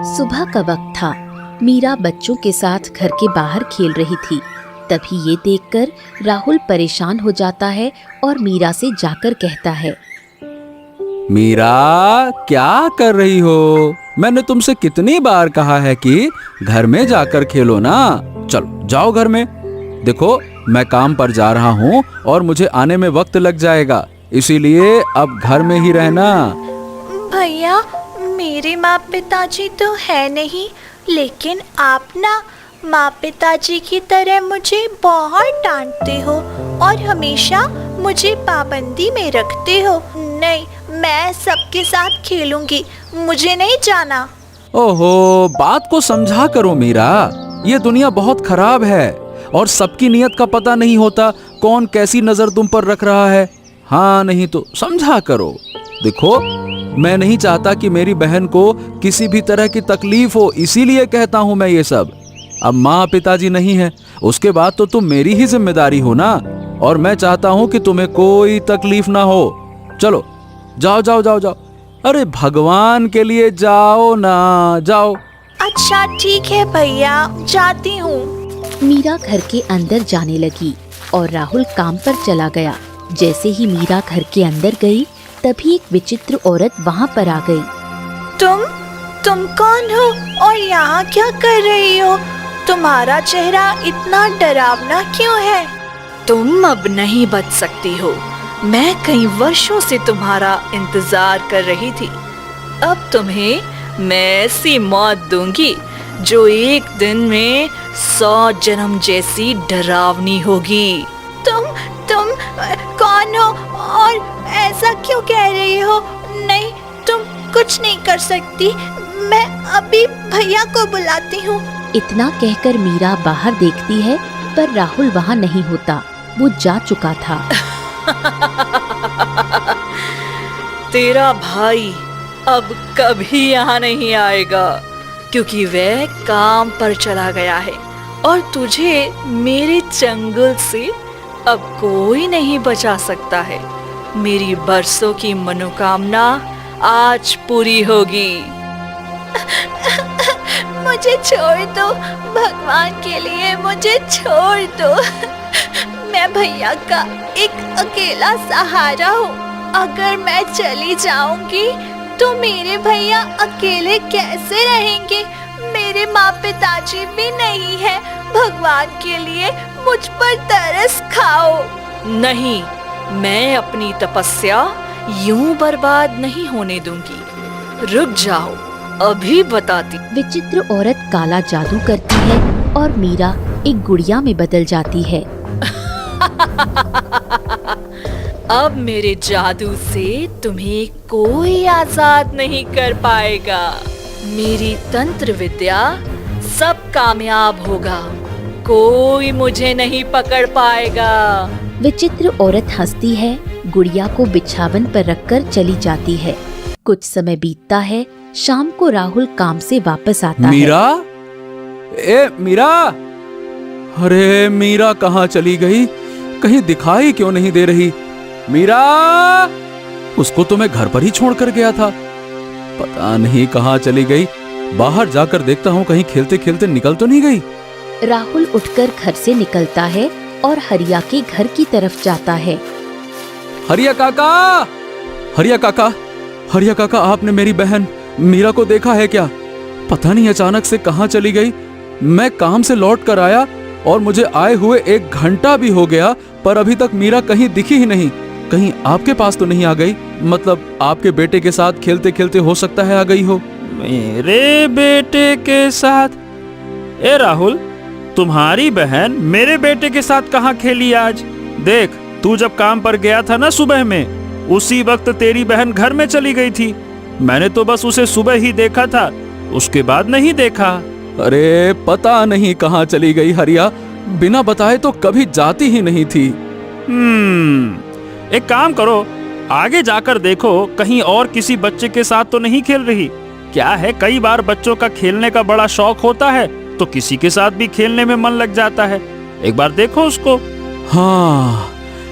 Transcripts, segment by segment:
सुबह का वक्त था। मीरा बच्चों के साथ घर के बाहर खेल रही थी। तभी ये देखकर राहुल परेशान हो जाता है और मीरा से जाकर कहता है, मीरा, क्या कर रही हो? मैंने तुमसे कितनी बार कहा है कि घर में जाकर खेलो ना। चलो जाओ घर में। देखो, मैं काम पर जा रहा हूँ और मुझे आने में वक्त लग जाएगा, इसीलिए अब घर में ही रहना। भैया, मेरे माँ पिताजी तो है नहीं, लेकिन आप ना माँ पिताजी की तरह मुझे बहुत डांटते हो और हमेशा मुझे पाबंदी में रखते हो। नहीं, मैं सबके साथ खेलूंगी, मुझे नहीं जाना। ओहो, बात को समझा करो मीरा। ये दुनिया बहुत खराब है और सबकी नियत का पता नहीं होता, कौन कैसी नजर तुम पर रख रहा है। हाँ, नहीं तो समझा करो। देखो, मैं नहीं चाहता कि मेरी बहन को किसी भी तरह की तकलीफ हो, इसीलिए कहता हूँ मैं ये सब। अब माँ पिताजी नहीं है, उसके बाद तो तुम मेरी ही जिम्मेदारी हो ना, और मैं चाहता हूँ कि तुम्हें कोई तकलीफ ना हो। चलो जाओ जाओ जाओ जाओ। अरे भगवान के लिए जाओ ना, जाओ। अच्छा ठीक है भैया, जाती हूँ। मीरा घर के अंदर जाने लगी और राहुल काम पर चला गया। जैसे ही मीरा घर के अंदर गई, तभी एक विचित्र औरत वहाँ पर आ गई। तुम कौन हो और यहाँ क्या कर रही हो? तुम्हारा चेहरा इतना डरावना क्यों है? तुम अब नहीं बच सकती हो। मैं कई वर्षों से तुम्हारा इंतजार कर रही थी। अब तुम्हें मैं ऐसी मौत दूंगी जो एक दिन में 100 जन्म जैसी डरावनी होगी। तुम कौन हो और ऐसा क्यों कह रही हो? नहीं, तुम कुछ नहीं कर सकती। मैं अभी भैया को बुलाती हूँ। इतना कहकर मीरा बाहर देखती है, पर राहुल वहाँ नहीं होता, वो जा चुका था। तेरा भाई अब कभी यहाँ नहीं आएगा, क्योंकि वह काम पर चला गया है और तुझे मेरे चंगुल से अब कोई नहीं बचा सकता है। मेरी बरसों की मनोकामना आज पूरी होगी। मुझे छोड़ दो, भगवान के लिए मुझे छोड़ दो। मैं भैया का एक अकेला सहारा हूँ। अगर मैं चली जाऊंगी तो मेरे भैया अकेले कैसे रहेंगे? मेरे माँ पिताजी भी नहीं है। भगवान के लिए मुझ पर तरस खाओ। नहीं, मैं अपनी तपस्या यूं बर्बाद नहीं होने दूंगी। रुक जाओ, अभी बताती। विचित्र औरत काला जादू करती है और मीरा एक गुड़िया में बदल जाती है। अब मेरे जादू से तुम्हें कोई आजाद नहीं कर पाएगा। मेरी तंत्र विद्या सब कामयाब होगा, कोई मुझे नहीं पकड़ पाएगा। विचित्र औरत हंसती है, गुड़िया को बिछावन पर रखकर चली जाती है। कुछ समय बीतता है। शाम को राहुल काम से वापस आता मीरा? ए मीरा! अरे मीरा कहाँ चली गई? कहीं दिखाई क्यों नहीं दे रही? मीरा! उसको तो मैं घर पर ही छोड़ कर गया था, पता नहीं कहाँ चली गई। बाहर जाकर देखता हूँ, कहीं खेलते खेलते निकल तो नहीं गई। राहुल उठकर घर से निकलता है और हरिया के घर की तरफ जाता है। हरिया काका! हरिया काका! हरिया काका, आपने मेरी बहन मीरा को देखा है क्या? पता नहीं अचानक से कहाँ चली गई। मैं काम से लौट कर आया और मुझे आए हुए 1 घंटा भी हो गया, पर अभी तक मीरा कहीं दिखी ही नहीं। कहीं आपके पास तो नहीं आ गई? मतलब आपके बेटे के साथ खेलते खेलते हो सकता है आ गई हो। मेरे बेटे के साथ? ए राहुल, तुम्हारी बहन मेरे बेटे के साथ कहाँ खेली आज? देख, तू जब काम पर गया था ना सुबह में, उसी वक्त तेरी बहन घर में चली गई थी। मैंने तो बस उसे सुबह ही देखा था, उसके बाद नहीं देखा। अरे पता नहीं कहाँ चली गई हरिया, बिना बताए तो कभी जाती ही नहीं थी। एक काम करो, आगे जाकर देखो कहीं और किसी बच्चे के साथ तो नहीं खेल रही। क्या है, कई बार बच्चों का खेलने का बड़ा शौक होता है, तो किसी के साथ भी खेलने में मन लग जाता है। एक बार देखो उसको। हाँ,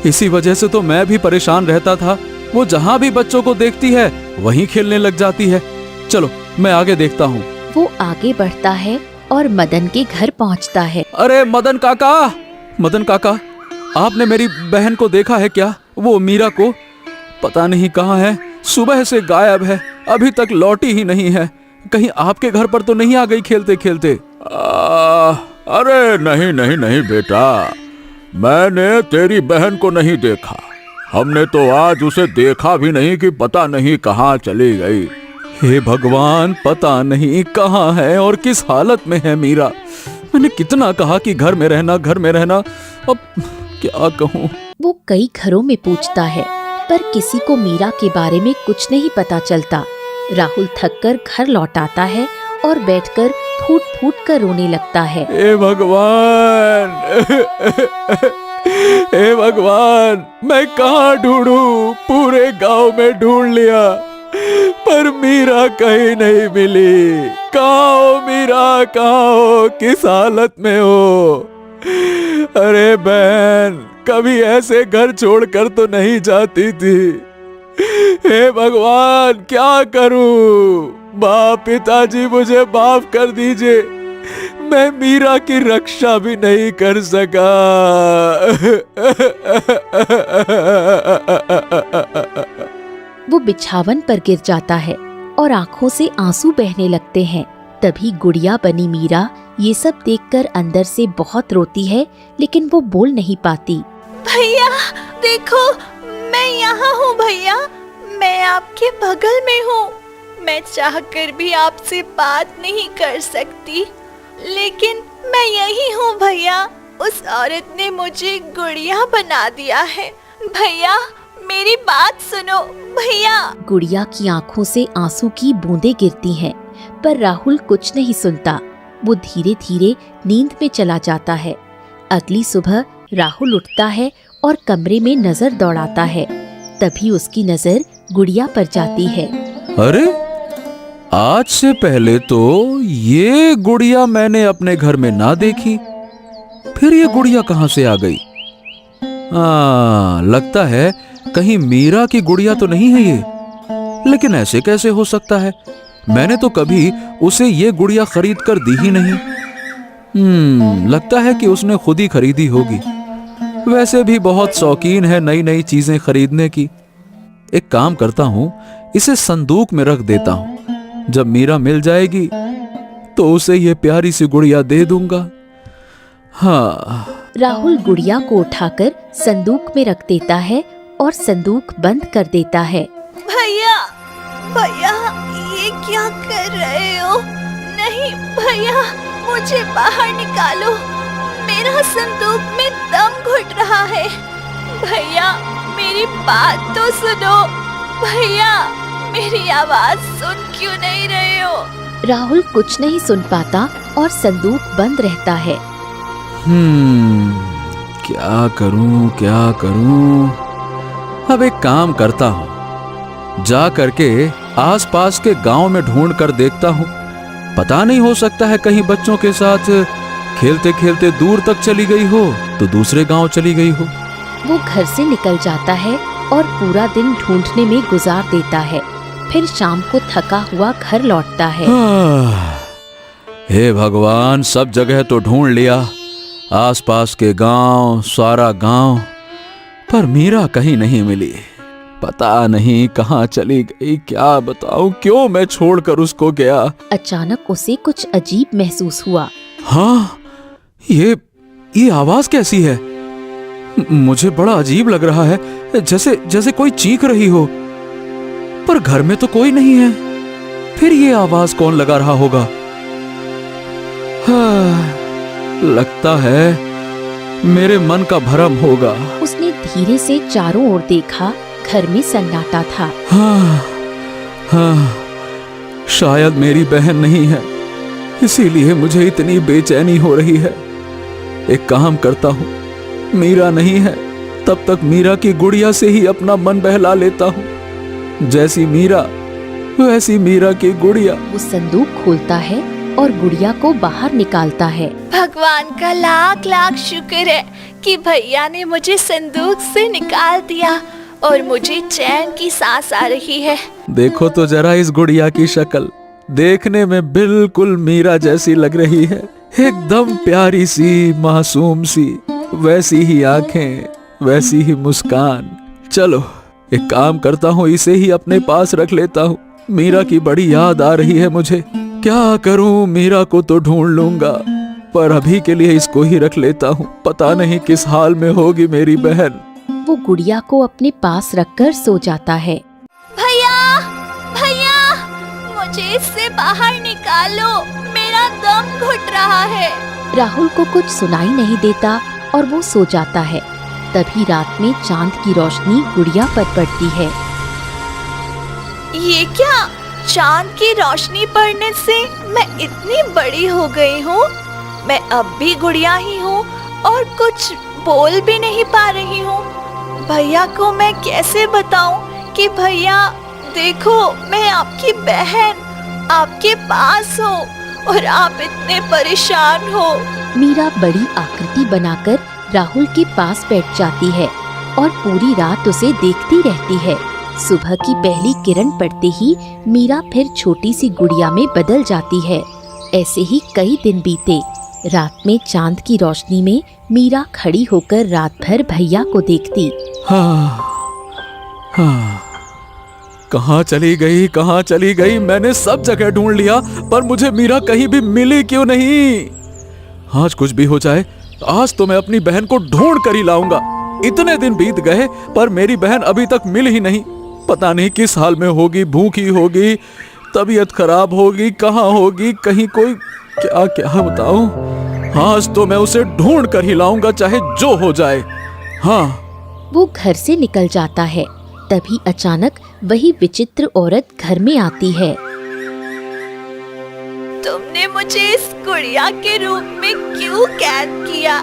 इसी वजह से तो मैं भी परेशान रहता था। वो जहाँ भी बच्चों को देखती है वहीं खेलने लग जाती है। चलो मैं आगे देखता हूँ। वो आगे बढ़ता है और मदन के घर पहुंचता है। अरे मदन काका, मदन काका, आपने मेरी बहन को देखा है क्या? वो मीरा को पता नहीं कहाँ है, सुबह से गायब है, अभी तक लौटी ही नहीं है। कहीं आपके घर पर तो नहीं आ गई खेलते खेलते? अरे नहीं नहीं नहीं बेटा, मैंने तेरी बहन को नहीं देखा। हमने तो आज उसे देखा भी नहीं कि पता नहीं कहाँ चली गई। हे भगवान, पता नहीं कहाँ है और किस हालत में है मीरा। मैंने कितना कहा कि घर में रहना, घर में रहना, अब क्या कहूँ। वो कई घरों में पूछता है पर किसी को मीरा के बारे में कुछ नहीं पता चलता। राहुल थककर घर लौट आता है और बैठकर फूट फूट कर रोने लगता है। हे भगवान, हे भगवान, मैं कहाँ ढूंढूं? पूरे गांव में ढूंढ लिया पर मीरा कहीं नहीं मिली। कहाँ हो मीरा, कहाँ हो, किस हालत में हो? अरे बहन, कभी ऐसे घर छोड़कर तो नहीं जाती थी। हे भगवान, क्या करूं? बाप, पिताजी, मुझे माफ कर दीजिए, मैं मीरा की रक्षा भी नहीं कर सका। वो बिछावन पर गिर जाता है और आंखों से आंसू बहने लगते हैं। तभी गुड़िया बनी मीरा ये सब देखकर अंदर से बहुत रोती है, लेकिन वो बोल नहीं पाती। भैया देखो, मैं यहाँ हूँ भैया, मैं आपके बगल में हूँ। मैं चाहकर भी आपसे बात नहीं कर सकती, लेकिन मैं यही हूँ भैया। उस औरत ने मुझे गुड़िया बना दिया है। भैया मेरी बात सुनो भैया। गुड़िया की आंखों से आंसू की बूंदें गिरती हैं, पर राहुल कुछ नहीं सुनता। वो धीरे धीरे नींद में चला जाता है। अगली सुबह राहुल उठता है और कमरे में नजर दौड़ाता है। तभी उसकी नजर गुड़िया पर जाती है। अरे, आज से पहले तो ये गुड़िया मैंने अपने घर में ना देखी, फिर ये गुड़िया कहाँ से आ गई? लगता है कहीं मीरा की गुड़िया तो नहीं है ये। लेकिन ऐसे कैसे हो सकता है? मैंने तो कभी उसे ये गुड़िया खरीद कर दी ही नहीं। लगता है कि उसने खुद ही खरीदी होगी। वैसे भी बहुत शौकीन है नई नई चीजें खरीदने की। एक काम करता हूँ, इसे संदूक में रख देता हूँ। जब मीरा मिल जाएगी तो उसे ये प्यारी सी गुड़िया दे दूंगा। हाँ। राहुल गुड़िया को उठाकर संदूक में रख देता है और संदूक बंद कर देता है। भैया भैया, ये क्या कर रहे हो? नहीं भैया, मुझे बाहर निकालो, मेरा संदूक में दम घुट रहा है। भैया मेरी बात तो सुनो। भैया मेरी आवाज सुन क्यों नहीं रहे हो? राहुल कुछ नहीं सुन पाता और संदूक बंद रहता है। क्या करूं, क्या करूं? अब एक काम करता हूं, जा करके आसपास के गांव में ढूंढ कर देखता हूं। पता नहीं, हो सकता है कहीं बच्चों के साथ खेलते खेलते दूर तक चली गई हो, तो दूसरे गांव चली गई हो। वो घर से निकल जाता है और पूरा दिन ढूंढने में गुजार देता है। फिर शाम को थका हुआ घर लौटता है। हे भगवान, सब जगह तो ढूंढ लिया, आसपास के गांव, सारा गांव, पर मीरा कहीं नहीं मिली। पता नहीं कहाँ चली गई। क्या बताऊं, क्यों मैं छोड़कर उसको गया। अचानक उसे कुछ अजीब महसूस हुआ। हाँ, ये आवाज कैसी है? मुझे बड़ा अजीब लग रहा है, जैसे जैसे कोई चीख रही हो, पर घर में तो कोई नहीं है। फिर ये आवाज कौन लगा रहा होगा? हाँ, लगता है मेरे मन का भ्रम होगा। उसने धीरे से चारों ओर देखा, घर में सन्नाटा था। हाँ, शायद मेरी बहन नहीं है, इसीलिए मुझे इतनी बेचैनी हो रही है। एक काम करता हूँ, मीरा नहीं है तब तक मीरा की गुड़िया से ही अपना मन बहला लेता हूँ। जैसी मीरा वैसी मीरा की गुड़िया। वो संदूक खोलता है और गुड़िया को बाहर निकालता है। भगवान का लाख लाख शुक्र है कि भैया ने मुझे संदूक से निकाल दिया और मुझे चैन की सांस आ रही है। देखो तो जरा इस गुड़िया की शक्ल, देखने में बिल्कुल मीरा जैसी लग रही है, एकदम प्यारी सी, मासूम सी, वैसी ही आंखें, वैसी ही मुस्कान। चलो एक काम करता हूँ, इसे ही अपने पास रख लेता हूँ। मीरा की बड़ी याद आ रही है मुझे। क्या करूँ, मीरा को तो ढूंढ लूंगा, पर अभी के लिए इसको ही रख लेता हूँ। पता नहीं किस हाल में होगी मेरी बहन। वो गुड़िया को अपने पास रखकर सो जाता है। भैया, भैया, मुझे इससे बाहर निकालो, मेरा दम घुट रहा है। राहुल को कुछ सुनाई नहीं देता और वो सो जाता है। तभी रात में चांद की रोशनी गुड़िया पर पड़ती है। ये क्या? चांद की रोशनी पड़ने से मैं इतनी बड़ी हो गई हूँ। मैं अब भी गुड़िया ही हूँ और कुछ बोल भी नहीं पा रही हूँ। भैया को मैं कैसे बताऊँ कि भैया देखो, मैं आपकी बहन आपके पास हूँ और आप इतने परेशान हो। मीरा बड़ी आकृति बनाकर राहुल के पास बैठ जाती है और पूरी रात उसे देखती रहती है। सुबह की पहली किरण पड़ते ही मीरा फिर छोटी सी गुड़िया में बदल जाती है। ऐसे ही कई दिन बीते। रात में चांद की रोशनी में मीरा खड़ी होकर रात भर भैया को देखती। कहाँ चली गई, कहाँ चली गई? मैंने सब जगह ढूंढ लिया, पर मुझे मीरा कहीं भी मिली क्यों नहीं? आज कुछ भी हो जाए, आज तो मैं अपनी बहन को ढूंढ कर ही लाऊंगा। इतने दिन बीत गए पर मेरी बहन अभी तक मिल ही नहीं। पता नहीं किस हाल में होगी, भूखी होगी, तबीयत खराब होगी, कहाँ होगी, कहीं कोई क्या क्या बताऊं। आज तो मैं उसे ढूंढ कर ही लाऊंगा, चाहे जो हो जाए। हाँ। वो घर से निकल जाता है। तभी अचानक वही विचित्र औरत घर में आती है। तुमने मुझे इस गुड़िया के रूप में क्यों कैद किया?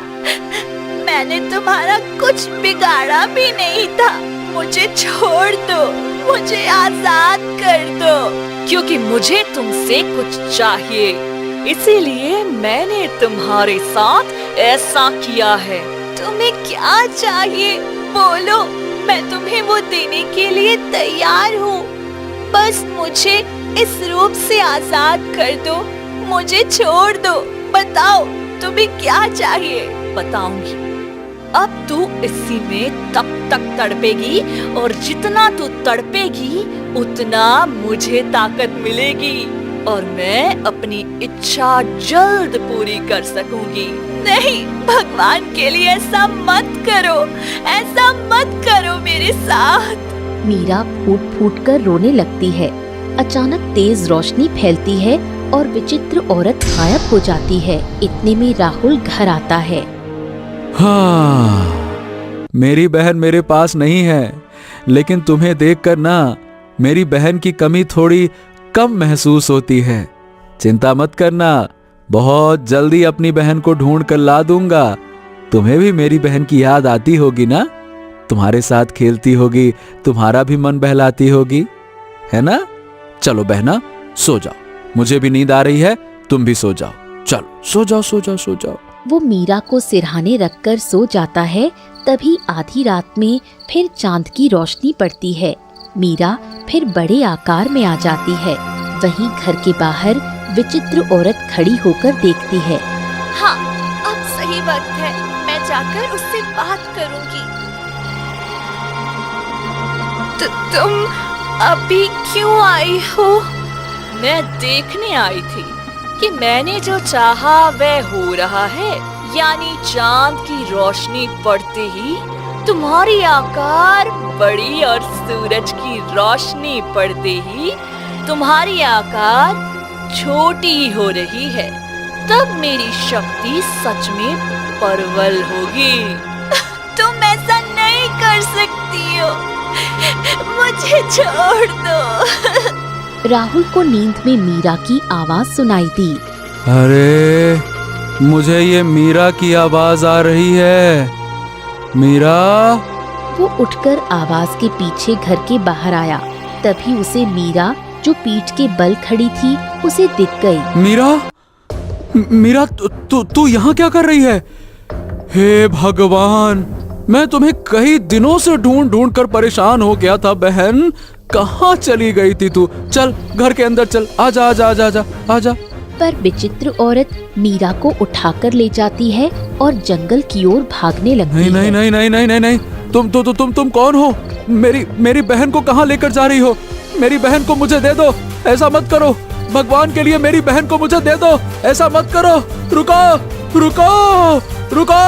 मैंने तुम्हारा कुछ बिगाड़ा भी नहीं था। मुझे छोड़ दो, मुझे आजाद कर दो, क्योंकि मुझे तुमसे कुछ चाहिए, इसीलिए मैंने तुम्हारे साथ ऐसा किया है। तुम्हें क्या चाहिए बोलो, मैं तुम्हें वो देने के लिए तैयार हूँ। बस मुझे इस रूप से आजाद कर दो, मुझे छोड़ दो। बताओ तुम्हें क्या चाहिए? बताऊंगी। अब तू इसी में तब तक तड़पेगी और जितना तू तड़पेगी उतना मुझे ताकत मिलेगी और मैं अपनी इच्छा जल्द पूरी कर सकूंगी। नहीं, भगवान के लिए ऐसा मत करो, ऐसा मत करो मेरे साथ। मीरा फूट फूट कर रोने लगती है। अचानक तेज रोशनी फैलती है और विचित्र औरत गायब हो जाती है। इतने में राहुल घर आता है। हाँ, मेरी बहन मेरे पास नहीं है, लेकिन तुम्हें देखकर ना मेरी बहन की कमी थोड़ी कम महसूस होती है। चिंता मत करना, बहुत जल्दी अपनी बहन को ढूंढ कर ला दूंगा। तुम्हें भी मेरी बहन की याद आती होगी ना? तुम्हारे साथ खेलती होगी, तुम्हारा भी मन बहलाती होगी, है ना? चलो बहना, सो जाओ, मुझे भी नींद आ रही है, तुम भी सो जाओ। चलो सो जाओ, सो जाओ, सो जाओ। वो मीरा को सिरहाने रखकर सो जाता है। तभी आधी रात में फिर चांद की रोशनी पड़ती है। मीरा फिर बड़े आकार में आ जाती है। वहीं घर के बाहर विचित्र औरत खड़ी होकर देखती है। हाँ, अब सही वक्त है, मैं जाकर उससे बात करूंगी। तुम अभी क्यों आई हो? मैं देखने आई थी कि मैंने जो चाहा वह हो रहा है, यानी चांद की रोशनी पड़ते ही तुम्हारी आकार बड़ी और सूरज की रोशनी पड़ते ही तुम्हारी आकार छोटी हो रही है। तब मेरी शक्ति सच में प्रबल होगी। तुम ऐसा नहीं कर सकती हो, मुझे छोड़ दो। राहुल को नींद में मीरा की आवाज सुनाई दी। अरे, मुझे ये मीरा की आवाज आ रही है। मीरा। वो उठकर आवाज के पीछे घर के बाहर आया। तभी उसे मीरा, जो पीठ के बल खड़ी थी, उसे दिख गई। मीरा, मीरा, तू यहाँ क्या कर रही है? हे भगवान, मैं तुम्हें कई दिनों से ढूंढ ढूंढ कर परेशान हो गया था बहन। कहाँ चली गई थी तू? चल घर के अंदर चल, आजा आजा आजा आजा आजा। पर विचित्र औरत मीरा को उठाकर ले जाती है और जंगल की ओर भागने लगती नहीं है। नहीं नहीं नहीं नहीं नहीं नहीं, तुम कौन हो? मेरी बहन को कहाँ लेकर जा रही हो? मेरी बहन को मुझे दे दो, ऐसा मत करो, भगवान के लिए मेरी बहन को मुझे दे दो, ऐसा मत करो, रुको रुको रुको।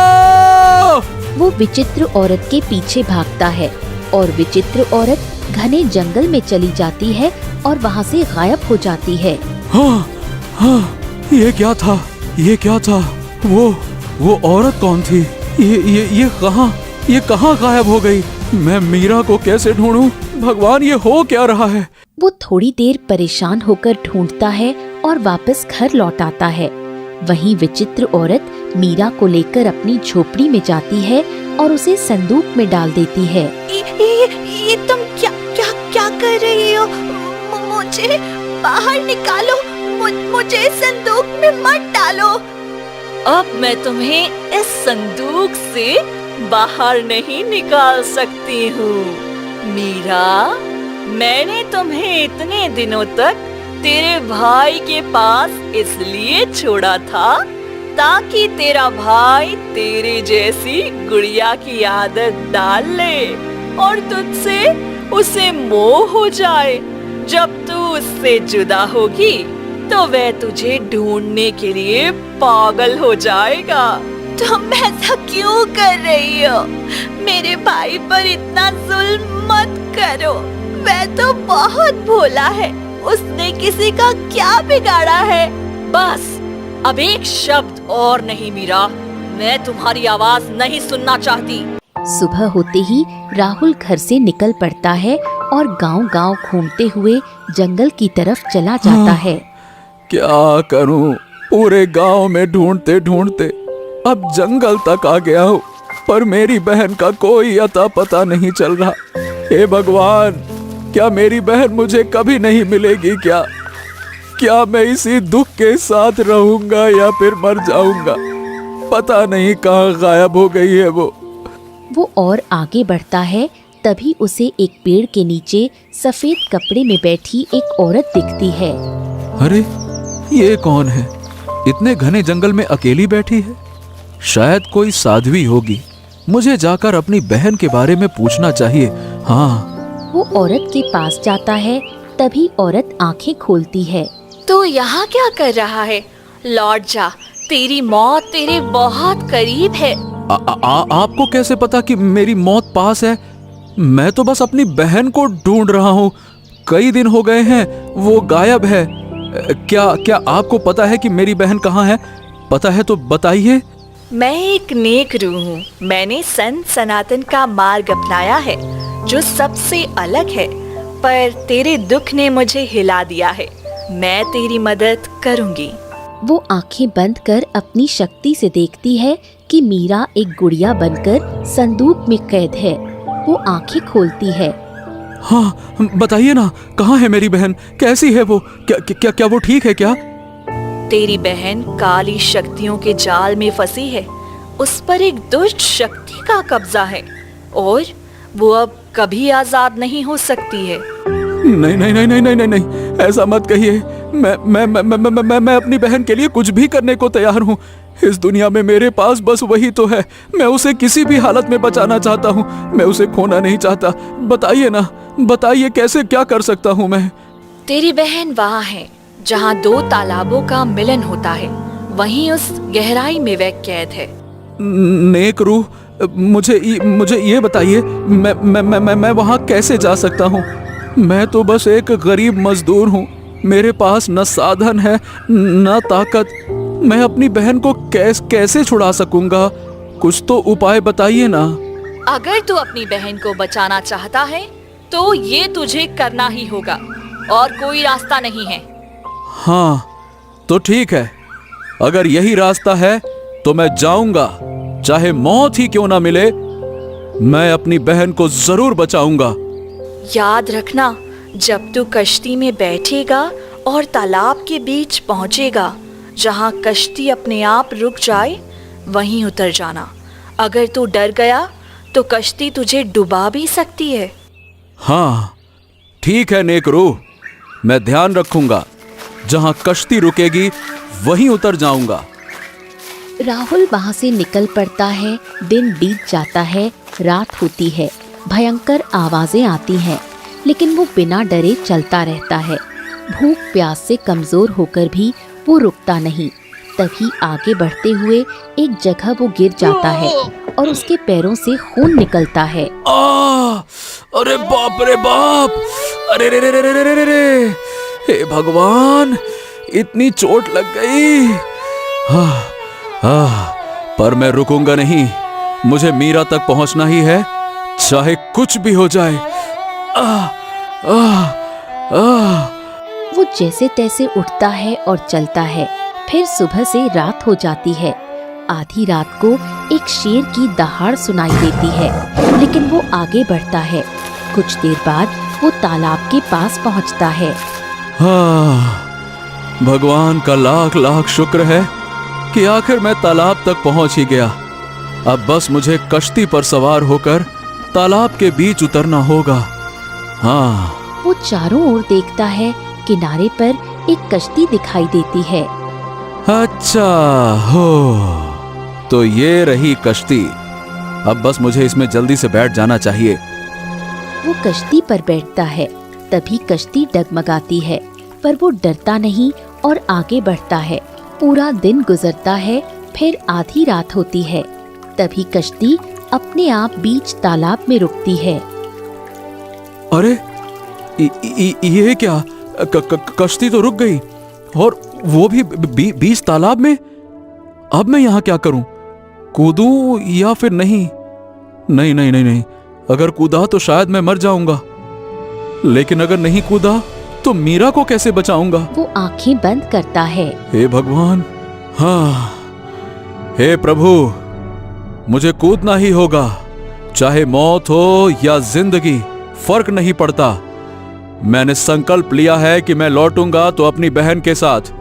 वो विचित्र औरत के पीछे भागता है और विचित्र औरत घने जंगल में चली जाती है और वहाँ से गायब हो जाती है। हाँ हाँ, ये क्या था? ये क्या था? वो औरत कौन थी? ये कहाँ गायब हो गई? मैं मीरा को कैसे ढूंढूं? भगवान, ये हो क्या रहा है? वो थोड़ी देर परेशान होकर ढूंढता है और वापस घर लौट आता है। वहीं विचित्र औरत मीरा को लेकर अपनी झोपड़ी में जाती है और उसे संदूक में डाल देती है। ये तुम क्या कर रही हो? मुझे बाहर निकालो, मुझे संदूक में मत डालो। अब मैं तुम्हें इस संदूक से बाहर नहीं निकाल सकती हूँ मीरा। मैंने तुम्हें इतने दिनों तक तेरे भाई के पास इसलिए छोड़ा था ताकि तेरा भाई तेरे जैसी गुड़िया की आदत डाल ले और तुझसे उसे मोह हो जाए। जब तू उससे जुदा होगी तो वह तुझे ढूंढने के लिए पागल हो जाएगा। तुम ऐसा क्यों कर रही हो? मेरे भाई पर इतना जुल्म मत करो। वह तो बहुत भोला है, उसने किसी का क्या बिगाड़ा है? बस अब एक शब्द और नहीं मीरा, मैं तुम्हारी आवाज नहीं सुनना चाहती। सुबह होते ही राहुल घर से निकल पड़ता है और गांव-गांव घूमते हुए जंगल की तरफ चला जाता है। क्या करूं? पूरे गांव में ढूंढते ढूंढते अब जंगल तक आ गया हूँ, पर मेरी बहन का कोई अता पता नहीं चल रहा। हे भगवान, क्या मेरी बहन मुझे कभी नहीं मिलेगी? क्या मैं इसी दुख के साथ रहूंगा या फिर मर जाऊंगा? पता नहीं कहाँ गायब हो गई है वो और आगे बढ़ता है, तभी उसे एक पेड़ के नीचे सफेद कपड़े में बैठी एक औरत दिखती है। अरे ये कौन है? इतने घने जंगल में अकेली बैठी है। शायद कोई साध्वी होगी। मुझे जाकर अपनी बहन के बारे में पूछना चाहिए। हाँ। वो औरत के पास जाता है, तभी औरत आंखें खोलती है। तू यहाँ क्या कर रहा है? लौट जा, तेरी मौत तेरे बहुत करीब है। आपको कैसे पता कि मेरी मौत पास है? मैं तो बस अपनी बहन को ढूंढ रहा हूँ। कई दिन हो गए हैं, वो गायब है। क्या आपको पता है कि मेरी बहन कहाँ है? पता है तो बताइए। मैं एक नेक रूह हूँ। मैंने संत सनातन का मार्ग अपनाया है जो सबसे अलग है, पर तेरे दुख ने मुझे हिला दिया है। मैं तेरी मदद करूँगी। वो आंखें बंद कर अपनी शक्ति से देखती है कि मीरा एक गुड़िया बनकर संदूक में कैद है। वो आंखें खोलती है। हाँ, बताइए ना, कहाँ है मेरी बहन? कैसी है वो? क्या वो ठीक है क्या? तेरी बहन काली शक्तियों के जाल में फंसी है। उस पर एक दुष्ट शक्ति का कब्जा है और वो अब कभी आजाद नहीं हो सकती है। नहीं नहीं नहीं नहीं नहीं नहीं, ऐसा मत कहिए। मैं अपनी बहन के लिए कुछ भी करने को तैयार हूँ। इस दुनिया में मेरे पास बस वही तो है। मैं उसे किसी भी हालत में बचाना चाहता हूँ। मैं उसे खोना नहीं चाहता। बताइए ना, बताइए कैसे, क्या कर सकता हूँ मैं? तेरी बहन वहाँ है जहाँ 2 तालाबों का मिलन होता है। वहीं उस गहराई में वह कैद है। नेक रूह, मुझे ये बताइए, मैं वहाँ कैसे जा सकता हूँ? मैं तो बस एक गरीब मजदूर हूँ। मेरे पास न साधन है न ताकत। मैं अपनी बहन को कैसे छुड़ा सकूंगा? कुछ तो उपाय बताइए ना। अगर तू अपनी बहन को बचाना चाहता है तो ये तुझे करना ही होगा और कोई रास्ता नहीं है। हाँ तो ठीक है, अगर यही रास्ता है तो मैं जाऊंगा, चाहे मौत ही क्यों ना मिले। मैं अपनी बहन को जरूर बचाऊंगा। याद रखना, जब तू कश्ती में बैठेगा और तालाब के बीच पहुंचेगा, जहां कश्ती अपने आप रुक जाए वहीं उतर जाना। अगर तू डर गया तो कश्ती तुझे डुबा भी सकती है। हाँ, ठीक है नेक रूह, मैं ध्यान रखूंगा। जहां कश्ती रुकेगी वहीं उतर जाऊंगा। राहुल वहां से निकल पड़ता है। दिन बीत जाता है, रात होती है, भयंकर आवाजें आती हैं, लेकिन वो बिना डरे चलता रहता है। भूख प्यास से कमजोर होकर भी वो रुकता नहीं। तभी आगे बढ़ते हुए एक जगह वो गिर जाता है और उसके पैरों से खून निकलता है। अरे बाप रे बाप! अरे रे रे रे रे रे रे! हे भगवान, इतनी चोट लग गई। पर मैं रुकूंगा नहीं। मुझे मीरा तक पहुंचना ही है, चाहे कुछ भी हो जाए। वो जैसे तैसे उठता है और चलता है। फिर सुबह से रात हो जाती है। आधी रात को एक शेर की दहाड़ सुनाई देती है, लेकिन वो आगे बढ़ता है। कुछ देर बाद वो तालाब के पास पहुंचता है। भगवान का लाख लाख शुक्र है कि आखिर मैं तालाब तक पहुंच ही गया। अब बस मुझे कश्ती पर सवार होकर तालाब के बीच उतरना होगा। हाँ। वो चारों ओर देखता है। किनारे पर एक कश्ती दिखाई देती है। अच्छा हो, तो ये रही कश्ती। अब बस मुझे इसमें जल्दी से बैठ जाना चाहिए। वो कश्ती पर बैठता है। तभी कश्ती डगमगाती है, पर वो डरता नहीं और आगे बढ़ता है। पूरा दिन गुजरता है, फिर आधी रात होती है। तभी कश्ती अपने आप बीच तालाब में रुकती है। अरे ये क्या? कश्ती तो रुक गई, और वो भी बीच तालाब में। अब मैं यहाँ क्या करूं? कूदूं या फिर नहीं? नहीं नहीं नहीं नहीं, अगर कूदा तो शायद मैं मर जाऊंगा, लेकिन अगर नहीं कूदा तो मीरा को कैसे बचाऊंगा? वो आंखें बंद करता है। हे भगवान, हाँ, हे प्रभु, मुझे कूदना ही होगा। चाहे मौत हो या जिंदगी, फर्क नहीं पड़ता। मैंने संकल्प लिया है कि मैं लौटूंगा तो अपनी बहन के साथ।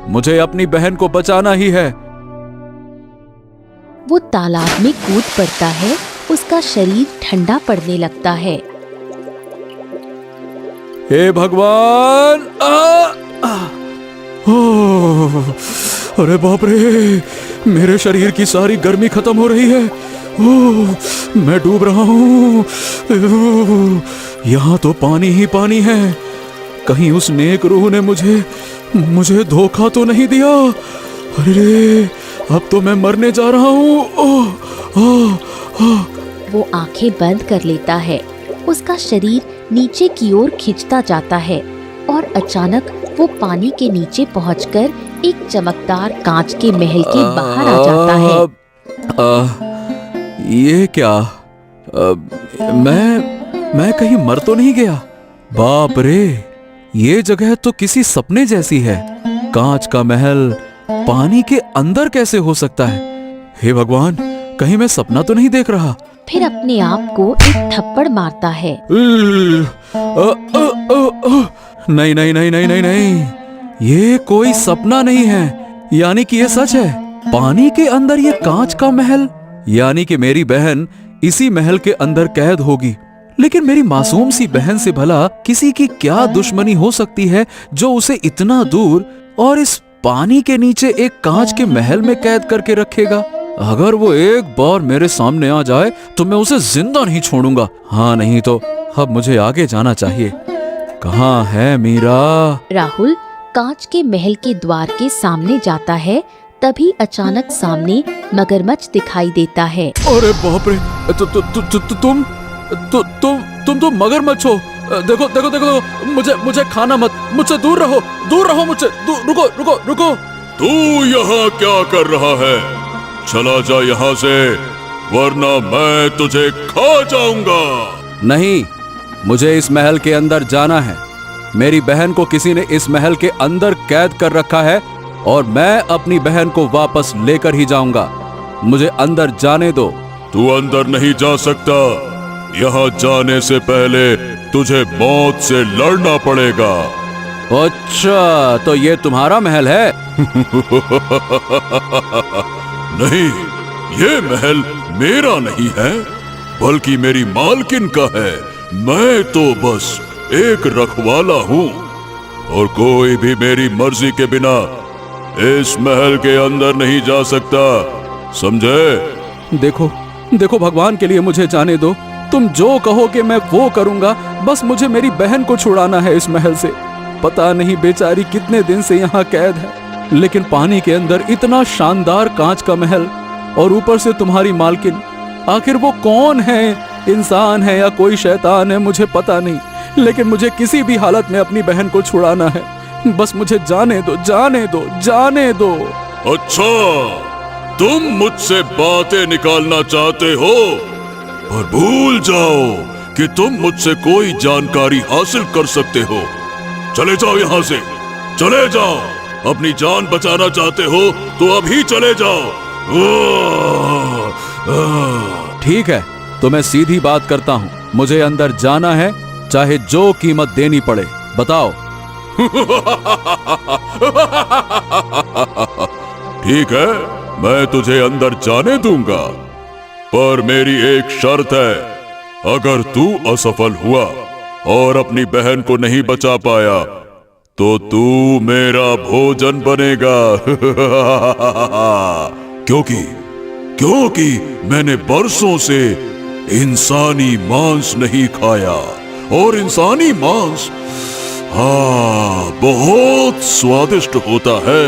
मुझे अपनी बहन को बचाना ही है। वो तालाब में कूद पड़ता है। उसका शरीर ठंडा पड़ने लगता है। हे भगवान! अरे बाप रे, मेरे शरीर की सारी गर्मी खत्म हो रही है। मैं डूब रहा हूँ। यहाँ तो पानी ही पानी है। कहीं उस नेक रूह ने मुझे धोखा तो नहीं दिया? अरे, अब तो मैं मरने जा रहा हूँ। वो आंखें बंद कर लेता है। उसका शरीर नीचे की ओर खिंचता जाता है और अचानक वो पानी के नीचे पहुंचकर एक चमकदार कांच के महल के बाहर आ जाता है। ये क्या? मैं कहीं मर तो नहीं गया? बाप रे, ये जगह तो किसी सपने जैसी है। कांच का महल पानी के अंदर कैसे हो सकता है? हे भगवान, कहीं मैं सपना तो नहीं देख रहा? फिर अपने आप को एक थप्पड़ मारता है। नहीं नहीं नहीं नहीं नहीं नहीं, ये कोई सपना नहीं है। यानी कि ये सच है। पानी के अंदर ये कांच का महल, यानी कि मेरी बहन इसी महल के अंदर कैद होगी। लेकिन मेरी मासूम सी बहन से भला किसी की क्या दुश्मनी हो सकती है जो उसे इतना दूर और इस पानी के नीचे एक कांच के महल में कैद करके रखेगा? अगर वो एक बार मेरे सामने आ जाए तो मैं उसे जिंदा नहीं छोड़ूंगा। हाँ, नहीं तो अब मुझे आगे जाना चाहिए। कहाँ है मीरा? राहुल कांच के महल के द्वार के सामने जाता है। तभी अचानक सामने मगरमच्छ दिखाई देता है। अरे बाप रे, तुम तो मगरमच्छ हो। देखो देखो देखो, मुझे खाना मत, मुझसे दूर रहो मुझसे। रुको रुको रुको। तू यहाँ क्या कर रहा है? चला जा यहाँ से, वरना मैं तुझे खा जाऊंगा। नहीं, मुझे इस महल के अंदर जाना है। मेरी बहन को किसी ने इस महल के अंदर कैद कर रखा है और मैं अपनी बहन को वापस लेकर ही जाऊंगा। मुझे अंदर जाने दो। तू अंदर नहीं जा सकता। यहाँ जाने से पहले तुझे मौत से लड़ना पड़ेगा। अच्छा, तो ये तुम्हारा महल है? नहीं, ये महल मेरा नहीं है, बल्कि मेरी मालकिन का है। मैं तो बस एक रखवाला हूँ और कोई भी मेरी मर्जी के बिना इस महल के अंदर नहीं जा सकता, समझे? देखो देखो, भगवान के लिए मुझे जाने दो। तुम जो कहोगे मैं वो करूंगा। बस मुझे मेरी बहन को छुड़ाना है इस महल से। पता नहीं बेचारी कितने दिन से यहाँ कैद है, लेकिन पानी के अंदर इतना शानदार कांच का महल, और ऊपर से तुम्हारी मालकिन। आखिर वो कौन है? इंसान है या कोई शैतान है, मुझे पता नहीं, लेकिन मुझे किसी भी हालत में अपनी बहन को छुड़ाना है। बस मुझे जाने दो, जाने दो, जाने दो। अच्छा, तुम मुझसे बातें निकालना चाहते हो, पर भूल जाओ कि तुम मुझसे कोई जानकारी हासिल कर सकते हो। चले जाओ यहाँ से, चले जाओ। अपनी जान बचाना चाहते हो तो अभी चले जाओ। ठीक है, तो मैं सीधी बात करता हूँ। मुझे अंदर जाना है, चाहे जो कीमत देनी पड़े। बताओ। ठीक है, मैं तुझे अंदर जाने दूंगा, पर मेरी एक शर्त है। अगर तू असफल हुआ और अपनी बहन को नहीं बचा पाया तो तू मेरा भोजन बनेगा। क्योंकि मैंने बरसों से इंसानी मांस नहीं खाया, और इंसानी मांस बहुत स्वादिष्ट होता है।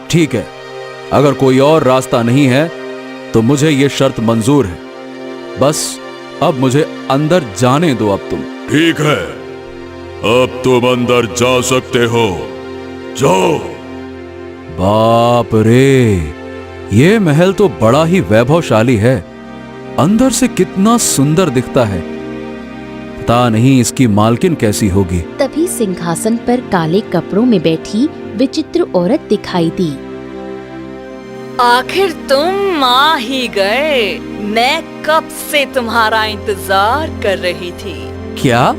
ठीक है, अगर कोई और रास्ता नहीं है तो मुझे ये शर्त मंजूर है। बस अब मुझे अंदर जाने दो अब तुम। ठीक है, अब तुम अंदर जा सकते हो, जाओ। बाप रे, ये महल तो बड़ा ही वैभवशाली है। अंदर से कितना सुंदर दिखता है। पता नहीं इसकी मालकिन कैसी होगी। तभी सिंहासन पर काले कपड़ों में बैठी विचित्र औरत दिखाई दी। आखिर तुम आ ही गए। मैं कब से तुम्हारा इंतजार कर रही थी। क्या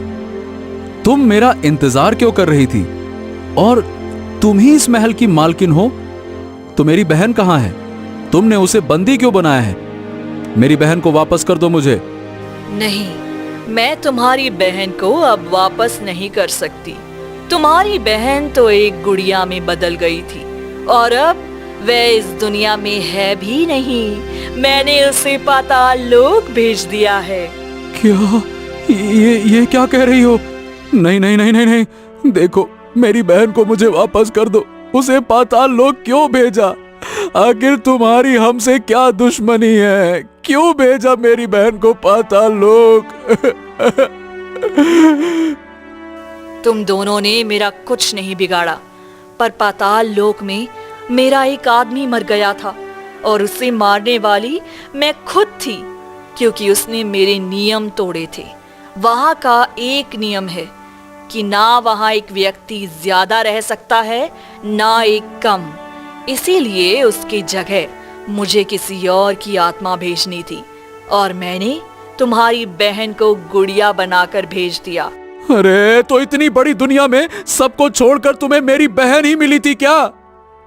तुम मेरा इंतजार क्यों कर रही थी? और तुम ही इस महल की मालकिन हो? तो मेरी बहन कहाँ है? तुमने उसे बंदी क्यों बनाया है? मेरी बहन को वापस कर दो मुझे। नहीं, मैं तुम्हारी बहन को अब वापस नहीं कर सकती। तुम्हारी बहन तो एक गुड़िया में बदल गई थी, और अब वह इस दुनिया में है भी नहीं। मैंने उसे पाताल लोक भेज दिया है। क्या? ये क्या कह रही हो? नहीं नहीं नहीं नहीं नहीं, देखो, मेरी बहन को मुझे वापस कर दो। उसे पाताल लोक क्यों भेजा? आखिर तुम्हारी हमसे क्या दुश्मनी है? क्यों भेजा मेरी बहन को पाताल लोक? तुम दोनों ने मेरा कुछ नहीं बिगाड़ा, पर पाताल लोक में मेरा एक आदमी मर गया था, और उसे मारने वाली मैं खुद थी, क्योंकि उसने मेरे नियम तोड़े थे। वहां का एक नियम है कि ना वहां एक व्यक्ति ज्यादा रह सकता है, ना एक कम। इसीलिए उसकी जगह मुझे किसी और की आत्मा भेजनी थी, और मैंने तुम्हारी बहन को गुड़िया बनाकर भेज दिया। अरे, तो इतनी बड़ी दुनिया में सबको छोड़कर तुम्हें मेरी बहन ही मिली थी क्या?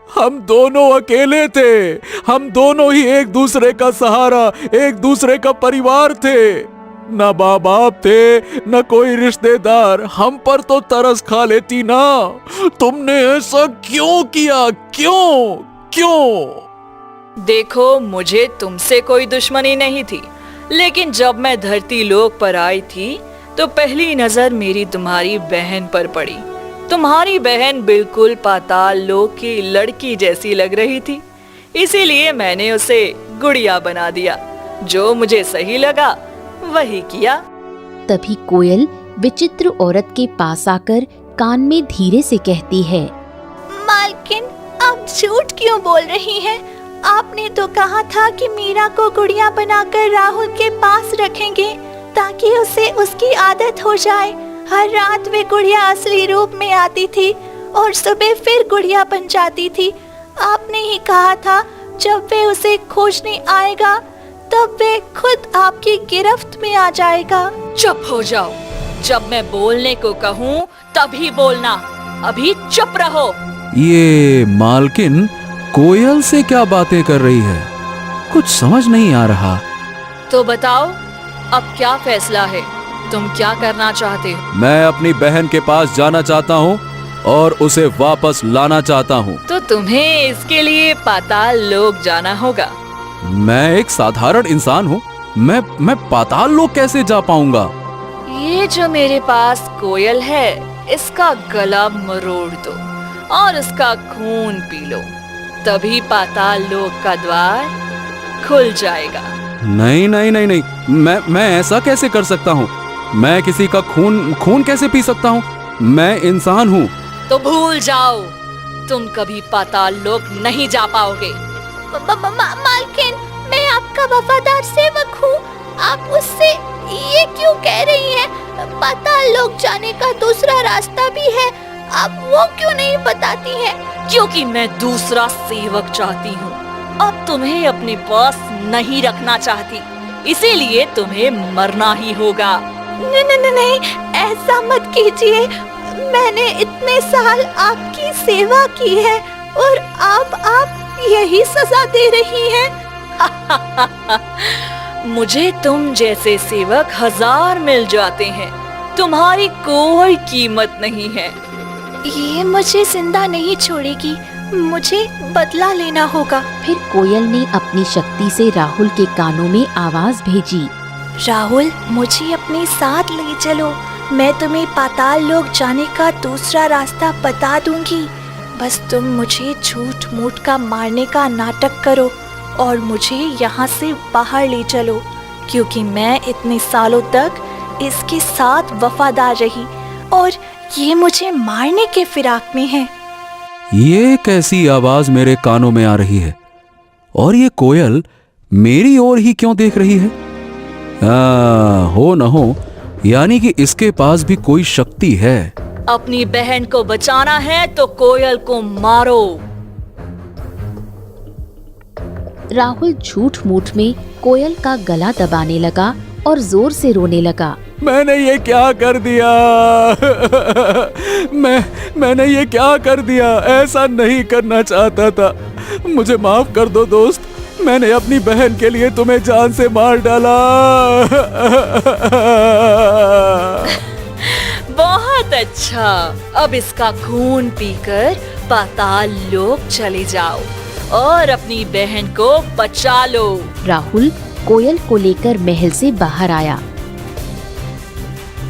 हम दोनों अकेले थे। हम दोनों ही एक दूसरे का सहारा, एक दूसरे का परिवार थे। न माँ बाप थे, न कोई रिश्तेदार। हम पर तो तरस खा लेती ना। तुमने ऐसा क्यों किया? क्यों क्यों? देखो, मुझे तुमसे कोई दुश्मनी नहीं थी, लेकिन जब मैं धरती लोक पर आई थी तो पहली नजर मेरी तुम्हारी बहन पर पड़ी। तुम्हारी बहन बिल्कुल पाताल लोक की लड़की जैसी लग रही थी, इसीलिए मैंने उसे गुड़िया बना दिया। जो मुझे सही लगा वही किया। तभी कोयल विचित्र औरत के पास आकर कान में धीरे से कहती है, मालकिन, आप झूठ क्यों बोल रही हैं? आपने तो कहा था कि मीरा को गुड़िया बनाकर राहुल के पास रखेंगे, ताकि उसे उसकी आदत हो जाए। हर रात वे गुड़िया असली रूप में आती थी और सुबह फिर गुड़िया बन जाती थी। आपने ही कहा था जब वे उसे खोजने आएगा तब वे खुद आपकी गिरफ्त में आ जाएगा। चुप हो जाओ। जब मैं बोलने को कहूँ तभी बोलना। अभी चुप रहो। ये मालकिन कोयल से क्या बातें कर रही है? कुछ समझ नहीं आ रहा। तो बताओ, अब क्या फैसला है? तुम क्या करना चाहते हो? मैं अपनी बहन के पास जाना चाहता हूँ और उसे वापस लाना चाहता हूँ। तो तुम्हें इसके लिए पाताल लोक जाना होगा। मैं एक साधारण इंसान हूँ, मैं पाताल लोक कैसे जा पाऊंगा? ये जो मेरे पास कोयल है, इसका गला मरोड़ दो और उसका खून पी लो, तभी पाताल लोक का द्वार खुल जाएगा। नहीं नहीं नहीं नहीं, मैं ऐसा कैसे कर सकता हूँ? मैं किसी का खून कैसे पी सकता हूँ? मैं इंसान हूँ। तो भूल जाओ, तुम कभी पाताल लोक नहीं जा पाओगे। मालकिन, मैं आपका वफादार सेवक हूँ। आप उससे ये क्यों कह रही हैं? पाताल लोक जाने का दूसरा रास्ता भी है, आप वो क्यों नहीं बताती हैं? क्योंकि मैं दूसरा सेवक चाहती हूँ। अब तुम्हें अपने पास नहीं रखना चाहती, इसीलिए तुम्हें मरना ही होगा। नहीं, ऐसा मत कीजिए। मैंने इतने साल आपकी सेवा की है और आप यही सजा दे रही हैं। मुझे तुम जैसे सेवक 1000 मिल जाते हैं, तुम्हारी कोई कीमत नहीं है। ये मुझे जिंदा नहीं छोड़ेगी, मुझे बदला लेना होगा। फिर कोयल ने अपनी शक्ति से राहुल के कानों में आवाज भेजी। राहुल, मुझे अपने साथ ले चलो, मैं तुम्हें पाताल लोक जाने का दूसरा रास्ता बता दूंगी। बस तुम मुझे झूठ मूठ का मारने का नाटक करो और मुझे यहाँ से बाहर ले चलो, क्योंकि मैं इतने सालों तक इसके साथ वफादार रही और ये मुझे मारने के फिराक में है। ये कैसी आवाज मेरे कानों में आ रही है? और ये कोयल मेरी ओर ही क्यों देख रही है? हो न हो, यानी कि इसके पास भी कोई शक्ति है। अपनी बहन को बचाना है तो कोयल को मारो। राहुल झूठ मूठ में कोयल का गला दबाने लगा और जोर से रोने लगा। मैंने ये क्या कर दिया? मैंने ये क्या कर दिया? ऐसा नहीं करना चाहता था। मुझे माफ कर दो दोस्त, मैंने अपनी बहन के लिए तुम्हें जान से मार डाला। बहुत अच्छा, अब इसका खून पीकर पाताल लोक चले जाओ और अपनी बहन को बचा लो। राहुल कोयल को लेकर महल से बाहर आया।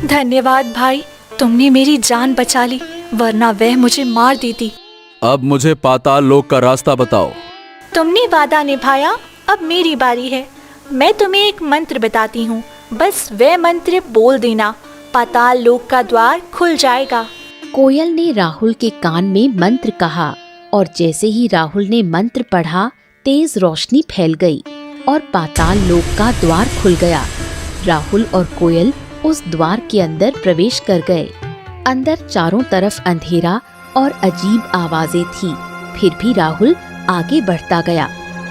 धन्यवाद भाई, तुमने मेरी जान बचा ली, वरना वह मुझे मार देती। अब मुझे पाताल लोक का रास्ता बताओ। तुमने वादा निभाया, अब मेरी बारी है। मैं तुम्हें एक मंत्र बताती हूँ, बस वह मंत्र बोल देना, पाताल लोक का द्वार खुल जाएगा। कोयल ने राहुल के कान में मंत्र कहा और जैसे ही राहुल ने मंत्र पढ़ा, तेज रोशनी फैल गई और पाताल लोक का द्वार खुल गया। राहुल और कोयल उस द्वार के अंदर प्रवेश कर गए। अंदर चारों तरफ अंधेरा और अजीब आवाजें थी। फिर भी राहुल आगे बढ़ता गया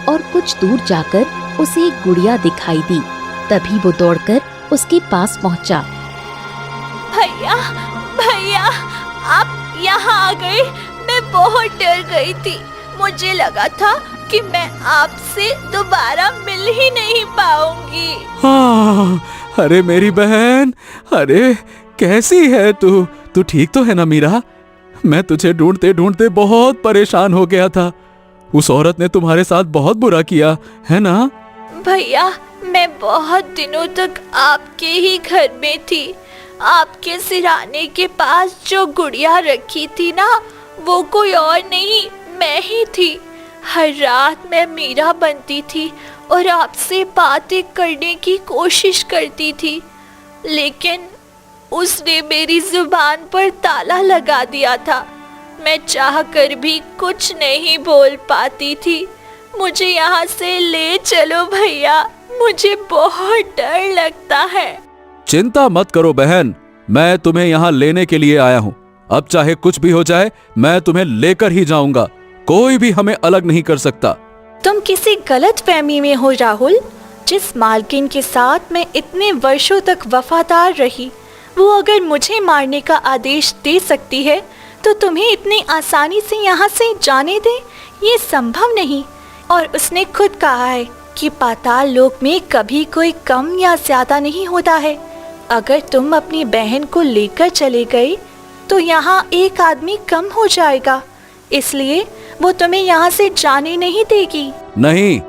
और कुछ दूर जाकर उसे एक गुड़िया दिखाई दी। तभी वो दौड़कर उसके पास पहुंचा। भैया, भैया, आप यहाँ आ गए। मैं बहुत डर गई थी, मुझे लगा था कि मैं आपसे दोबारा मिल ही नहीं पाऊंगी। हाँ, अरे मेरी बहन, अरे कैसी है तू? तू ठीक तो है ना मीरा? मैं तुझे ढूंढते ढूंढते बहुत परेशान हो गया था। उस औरत ने तुम्हारे साथ बहुत बुरा किया है ना? भैया, मैं बहुत दिनों तक आपके ही घर में थी। आपके सिराने के पास जो गुड़िया रखी थी ना, वो कोई और नहीं, मैं ही थी। हर रात मैं मीरा बनती थी और आपसे बातें करने की कोशिश करती थी, लेकिन उसने मेरी जुबान पर ताला लगा दिया था। मैं चाहकर भी कुछ नहीं बोल पाती थी। मुझे यहाँ से ले चलो भैया, मुझे बहुत डर लगता है। चिंता मत करो बहन, मैं तुम्हें यहाँ लेने के लिए आया हूँ। अब चाहे कुछ भी हो जाए, मैं तुम्हें लेकर ही जाऊंगा। कोई भी हमें अलग नहीं कर सकता। तुम किसी गलत फहमी में हो राहुल। जिस मालकिन के साथ मैं इतने वर्षों तक वफादार रही, वो अगर मुझे मारने का आदेश दे सकती है, तो तुम्हें इतनी आसानी से यहाँ से जाने दे, ये संभव नहीं। और उसने खुद कहा है कि पाताल लोक में कभी कोई कम या ज्यादा नहीं होता है। अगर तुम अपनी बहन को लेकर चले गए तो यहाँ एक आदमी कम हो जाएगा, इसलिए वो तुम्हें यहाँ से जाने नहीं देगी। नहीं,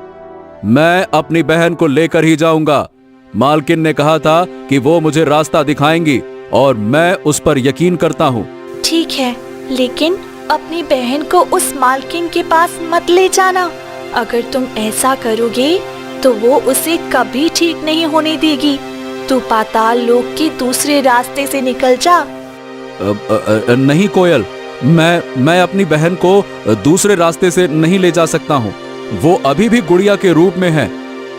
मैं अपनी बहन को लेकर ही जाऊंगा। मालकिन ने कहा था कि वो मुझे रास्ता दिखाएंगी और मैं उस पर यकीन करता हूँ। ठीक है, लेकिन अपनी बहन को उस मालकिन के पास मत ले जाना। अगर तुम ऐसा करोगे तो वो उसे कभी ठीक नहीं होने देगी। तू पाताल लोक के दूसरे रास्ते से निकल जा। नहीं कोयल, मैं अपनी बहन को दूसरे रास्ते से नहीं ले जा सकता हूँ। वो अभी भी गुड़िया के रूप में है।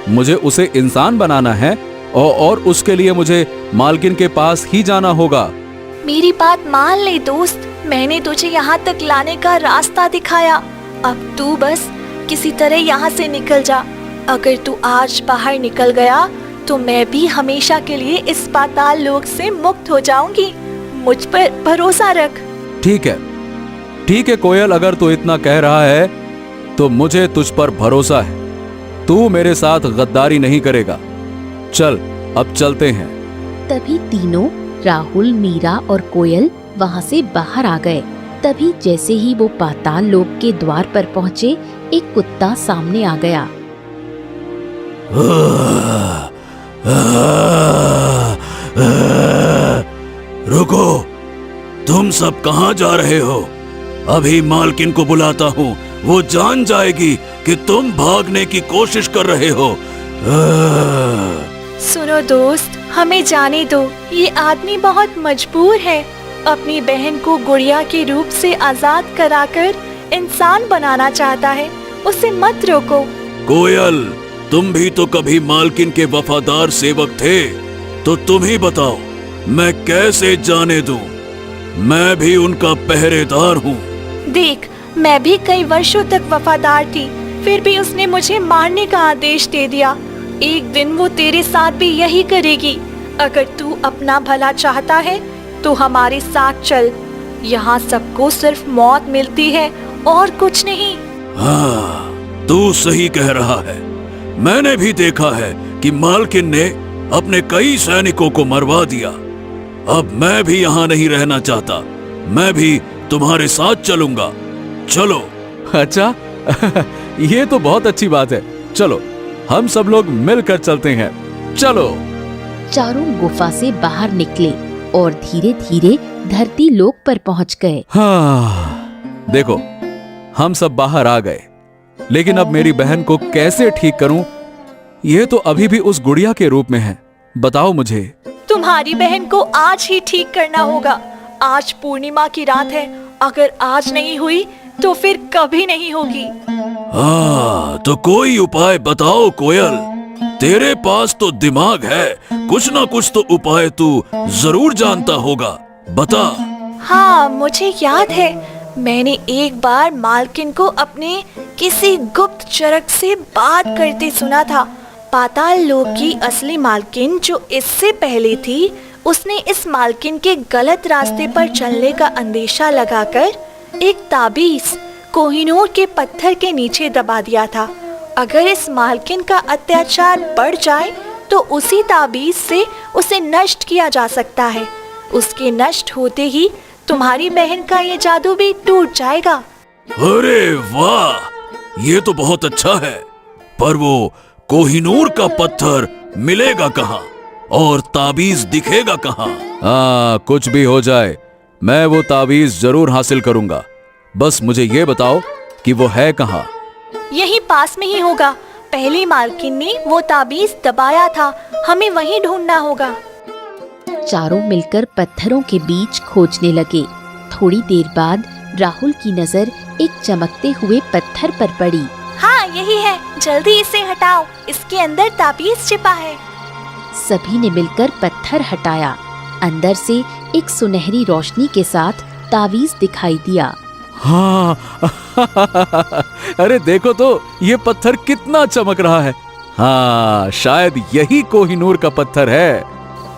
मुझे उसे इंसान बनाना है और उसके लिए मुझे मालकिन के पास ही जाना होगा। मेरी बात मान ले दोस्त, मैंने तुझे यहाँ तक लाने का रास्ता दिखाया। अब तू बस किसी तरह यहाँ से निकल जा। अगर तू आज बाहर निकल गया तो मैं भी हमेशा के लिए इस पाताल लोक से मुक्त हो जाऊंगी। मुझ पर भरोसा रख। ठीक है कोयल, अगर तू इतना कह रहा है तो मुझे तुझ पर भरोसा है। तू मेरे साथ गद्दारी नहीं करेगा। चल, अब चलते हैं। तभी तीनों राहुल, मीरा और कोयल वहाँ से बाहर आ गए। तभी जैसे ही वो पाताल लोक के द्वार पर पहुँचे, एक कुत्ता सामने आ गया। रुको, तुम सब कहाँ जा रहे हो? अभी मालकिन को बुलाता हूँ, वो जान जाएगी कि तुम भागने की कोशिश कर रहे हो। सुनो दोस्त, हमें जाने दो। ये आदमी बहुत मजबूर है। अपनी बहन को गुड़िया के रूप से आजाद कराकर इंसान बनाना चाहता है। उसे मत रोको। कोयल, तुम भी तो कभी मालकिन के वफादार सेवक थे, तो तुम ही बताओ, मैं कैसे जाने दूं? मैं भी उनका पहरेदार हूँ। देख, मैं भी कई वर्षों तक वफादार थी, फिर भी उसने मुझे मारने का आदेश दे दिया। एक दिन वो तेरे साथ भी यही करेगी। अगर तू अपना भला चाहता है तो हमारे साथ चल। यहाँ सबको सिर्फ मौत मिलती है और कुछ नहीं। हाँ, तू सही कह रहा है। मैंने भी देखा है कि मालकिन ने अपने कई सैनिकों को मरवा दिया। अब मैं भी यहाँ नहीं रहना चाहता। मैं भी तुम्हारे साथ चलूंगा। चलो। अच्छा ये तो बहुत अच्छी बात है। चलो, हम सब लोग मिलकर चलते हैं। चलो। चारों गुफा से बाहर निकले और धीरे धीरे धरती लोक पर पहुंच गए। हाँ, देखो, हम सब बाहर आ गए, लेकिन अब मेरी बहन को कैसे ठीक करूं? ये तो अभी भी उस गुड़िया के रूप में है। बताओ मुझे। तुम्हारी बहन को आज ही ठीक करना होगा। आज पूर्णिमा की रात है। अगर आज नहीं हुई तो फिर कभी नहीं होगी। हाँ, तो कोई उपाय बताओ कोयल। तेरे पास तो दिमाग है, कुछ ना कुछ तो उपाय तू जरूर जानता होगा। बता। हाँ, मुझे याद है, मैंने एक बार मालकिन को अपने किसी गुप्त चरक से बात करते सुना था। पाताल लोक की असली मालकिन जो इससे पहले थी, उसने इस मालकिन के गलत रास्ते पर चलने का अंदेशा लगाकर एक ताबीज कोहिनूर के पत्थर के नीचे दबा दिया था। अगर इस मालकिन का अत्याचार बढ़ जाए तो उसी ताबीज से उसे नष्ट किया जा सकता है। उसके नष्ट होते ही तुम्हारी बहन का ये जादू भी टूट जाएगा। अरे वाह, ये तो बहुत अच्छा है। पर वो कोहिनूर का पत्थर मिलेगा कहाँ और ताबीज दिखेगा कहाँ? हाँ, कुछ भी हो जाए, मैं वो ताबीज जरूर हासिल करूंगा। बस मुझे ये बताओ कि वो है कहाँ? यही पास में ही होगा। पहली मालकिन ने वो ताबीज दबाया था, हमें वहीं ढूंढना होगा। चारों मिलकर पत्थरों के बीच खोजने लगे। थोड़ी देर बाद राहुल की नजर एक चमकते हुए पत्थर पर पड़ी। हाँ, यही है, जल्दी इसे हटाओ, इसके अंदर ताबीज छिपा है। सभी ने मिलकर पत्थर हटाया। अंदर से एक सुनहरी रोशनी के साथ ताबीज दिखाई दिया। हाँ अरे देखो तो, ये पत्थर कितना चमक रहा है। हाँ, शायद यही कोहिनूर का पत्थर है।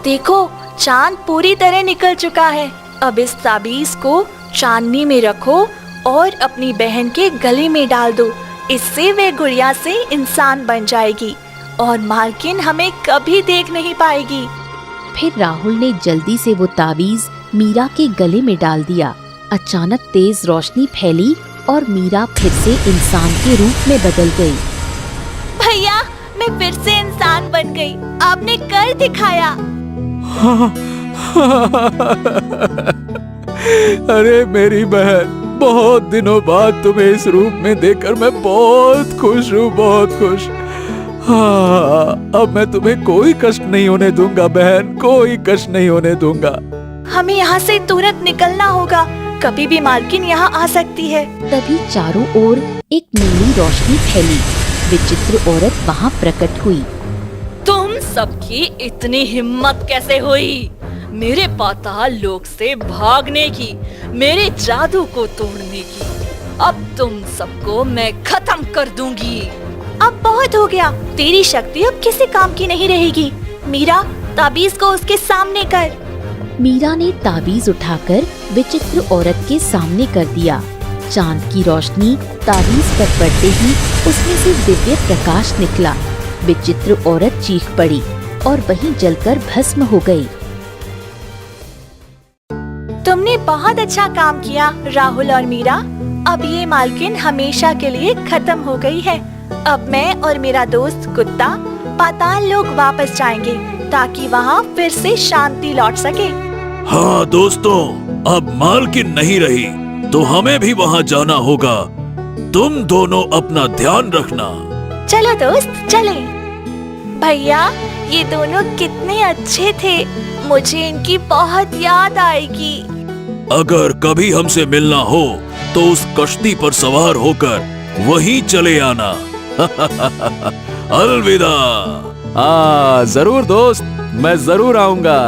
देखो, चांद पूरी तरह निकल चुका है। अब इस ताबीज को चांदनी में रखो और अपनी बहन के गले में डाल दो। इससे वे गुड़िया से इंसान बन जाएगी और मालकिन हमें कभी देख नहीं पाएगी। फिर राहुल ने जल्दी से वो ताबीज मीरा के गले में डाल दिया। अचानक तेज रोशनी फैली और मीरा फिर से इंसान के रूप में बदल गई। भैया, मैं फिर से इंसान बन गई। आपने कर दिखाया। अरे मेरी बहन, बहुत दिनों बाद तुम्हें इस रूप में देखकर मैं बहुत खुश हूँ, बहुत खुश। हाँ, अब मैं तुम्हें कोई कष्ट नहीं होने दूंगा बहन, कोई कष्ट नहीं होने दूंगा। हमें यहाँ से तुरंत निकलना होगा, कभी भी मालकिन यहाँ आ सकती है। तभी चारों ओर एक नीली रोशनी फैली। विचित्र औरत वहाँ प्रकट हुई। तुम सबकी इतनी हिम्मत कैसे हुई मेरे पाताल लोक से भागने की, मेरे जादू को तोड़ने की? अब तुम सबको मैं खत्म कर दूंगी। अब बहुत हो गया, तेरी शक्ति अब किसी काम की नहीं रहेगी। मीरा, ताबीज को उसके सामने कर। मीरा ने ताबीज उठाकर विचित्र औरत के सामने कर दिया। चांद की रोशनी ताबीज पर पड़ते ही उसमें से दिव्य प्रकाश निकला। विचित्र औरत चीख पड़ी और वहीं जलकर भस्म हो गई। तुमने बहुत अच्छा काम किया राहुल और मीरा। अब ये मालकिन हमेशा के लिए खत्म हो गई है। अब मैं और मेरा दोस्त कुत्ता पाताल लोक वापस जाएंगे ताकि वहाँ फिर से शांति लौट सके। हाँ दोस्तों, अब मालकिन नहीं रही तो हमें भी वहाँ जाना होगा। तुम दोनों अपना ध्यान रखना। चलो दोस्त, चले। भैया, ये दोनों कितने अच्छे थे, मुझे इनकी बहुत याद आएगी। अगर कभी हमसे मिलना हो तो उस कश्ती पर सवार होकर वहीं चले आना। अलविदा। हाँ जरूर दोस्त, मैं जरूर आऊंगा।